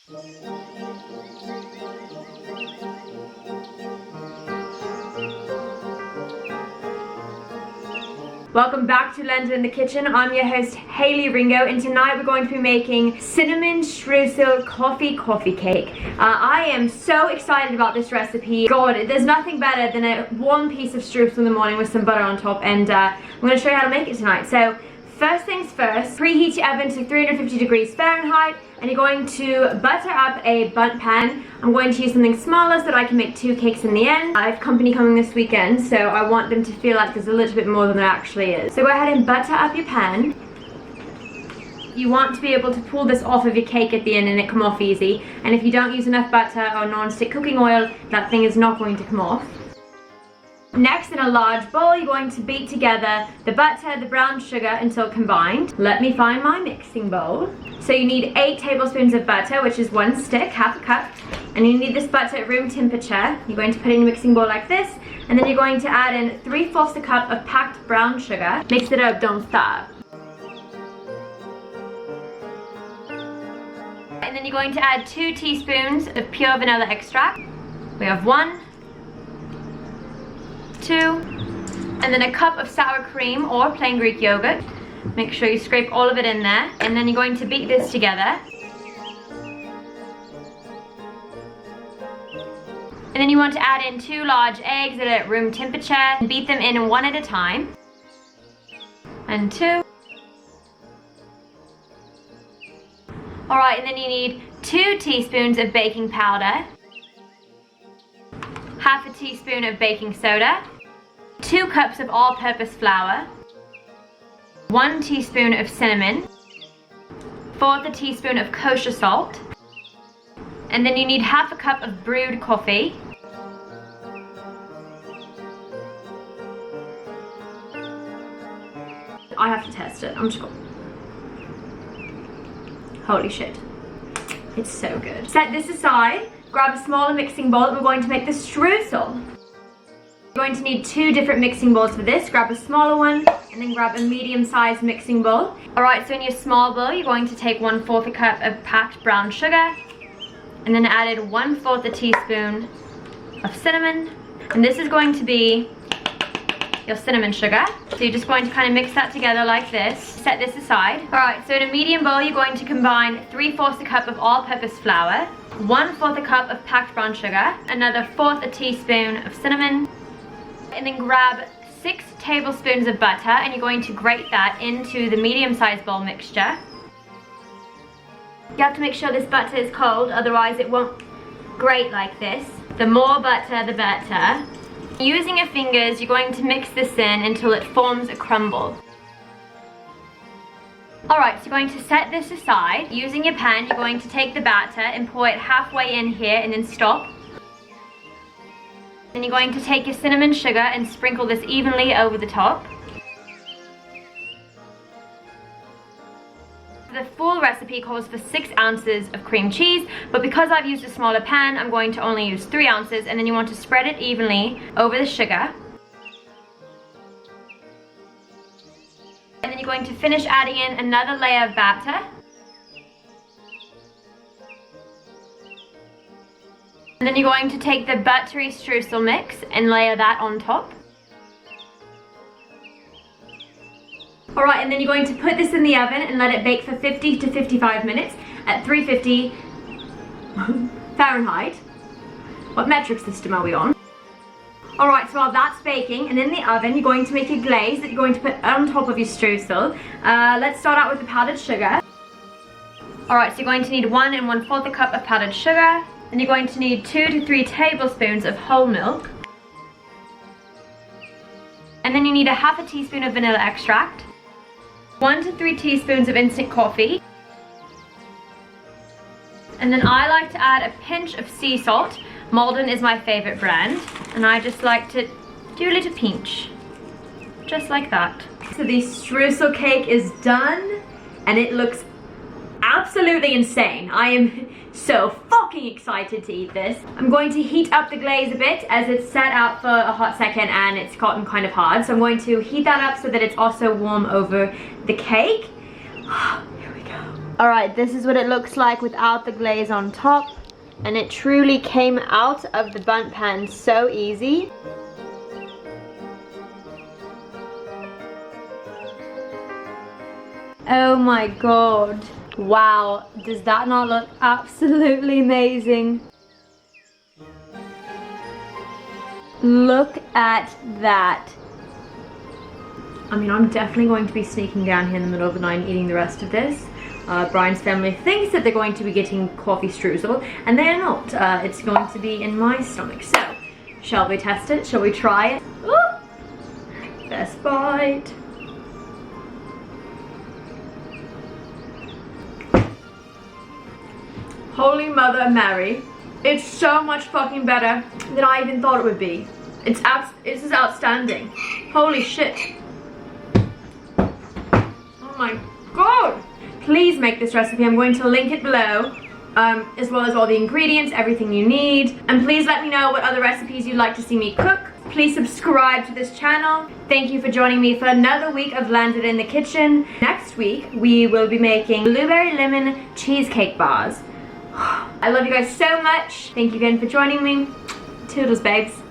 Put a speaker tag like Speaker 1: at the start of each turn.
Speaker 1: Welcome back to London in the Kitchen. I'm your host Hayley Ringo, and tonight we're going to be making cinnamon streusel coffee cake. I am so excited about this recipe. God, there's nothing better than a warm piece of streusel in the morning with some butter on top, and I'm going to show you how to make it tonight. So first things first, preheat your oven to 350 degrees Fahrenheit, and you're going to butter up a bundt pan. I'm going to use something smaller so that I can make 2 cakes in the end. I have company coming this weekend, so I want them to feel like there's a little bit more than there actually is. So go ahead and butter up your pan. You want to be able to pull this off of your cake at the end and it come off easy. And if you don't use enough butter or non-stick cooking oil, that thing is not going to come off. Next, in a large bowl, you're going to beat together the butter, the brown sugar until combined. Let me find my mixing bowl. So you need 8 tablespoons of butter, which is 1 stick, half a cup. And you need this butter at room temperature. You're going to put it in your mixing bowl like this. And then you're going to add in 3/4 a cup of packed brown sugar. Mix it up, don't stop. And then you're going to add 2 teaspoons of pure vanilla extract. We have 1, 2, and then a cup of sour cream or plain Greek yogurt. Make sure you scrape all of it in there, and then you're going to beat this together. And then you want to add in 2 large eggs that are at room temperature and beat them in one at a time. And 2. Alright, and then you need 2 teaspoons of baking powder, half a teaspoon of baking soda, 2 cups of all-purpose flour, 1 teaspoon of cinnamon, 1/4 teaspoon of kosher salt, and then you need half a cup of brewed coffee. I have to test it. I'm just going. Holy shit. It's so good. Set this aside. Grab a smaller mixing bowl and we're going to make the streusel. You're going to need 2 different mixing bowls for this. Grab a smaller one and then grab a medium-sized mixing bowl. Alright, so in your small bowl, you're going to take 1/4 a cup of packed brown sugar and then add in 1/4 a teaspoon of cinnamon. And this is going to be your cinnamon sugar. So you're just going to kind of mix that together like this. Set this aside. Alright, so in a medium bowl, you're going to combine 3/4 a cup of all-purpose flour, 1/4 a cup of packed brown sugar, another 1/4 a teaspoon of cinnamon, and then grab 6 tablespoons of butter, and you're going to grate that into the medium-sized bowl mixture. You have to make sure this butter is cold, otherwise it won't grate like this. The more butter, the better. Using your fingers, you're going to mix this in until it forms a crumble. Alright, so you're going to set this aside. Using your pan, you're going to take the batter and pour it halfway in here and then stop. Then you're going to take your cinnamon sugar and sprinkle this evenly over the top. The full recipe calls for 6 ounces of cream cheese, but because I've used a smaller pan, I'm going to only use 3 ounces, and then you want to spread it evenly over the sugar. And then you're going to finish adding in another layer of batter. And then you're going to take the buttery streusel mix and layer that on top. Alright, and then you're going to put this in the oven and let it bake for 50 to 55 minutes at 350 Fahrenheit. What metric system are we on? Alright, so while that's baking, and in the oven, you're going to make a glaze that you're going to put on top of your streusel. Let's start out with the powdered sugar. Alright, so you're going to need 1 1/4 a cup of powdered sugar. Then you're going to need 2 to 3 tablespoons of whole milk. And then you need a half a teaspoon of vanilla extract. 1 to 3 teaspoons of instant coffee. And then I like to add a pinch of sea salt. Malden is my favorite brand. And I just like to do a little pinch. Just like that. So the streusel cake is done. And it looks absolutely insane. I am so fucking excited to eat this. I'm going to heat up the glaze a bit as it's set out for a hot second and it's gotten kind of hard. So I'm going to heat that up so that it's also warm over the cake. Here we go. Alright, this is what it looks like without the glaze on top. And it truly came out of the bundt pan so easy. Oh my god. Wow, does that not look absolutely amazing? Look at that. I mean, I'm definitely going to be sneaking down here in the middle of the night and eating the rest of this. Brian's family thinks that they're going to be getting coffee streusel, and they're not. It's going to be in my stomach. So, shall we test it? Shall we try it? Ooh! Best bite. Holy Mother Mary. It's so much fucking better than I even thought it would be. This is outstanding. Holy shit. Oh my god. Please make this recipe. I'm going to link it below, as well as all the ingredients, everything you need. And please let me know what other recipes you'd like to see me cook. Please subscribe to this channel. Thank you for joining me for another week of Landed in the Kitchen. Next week, we will be making blueberry lemon cheesecake bars. I love you guys so much. Thank you again for joining me. Toodles, babes.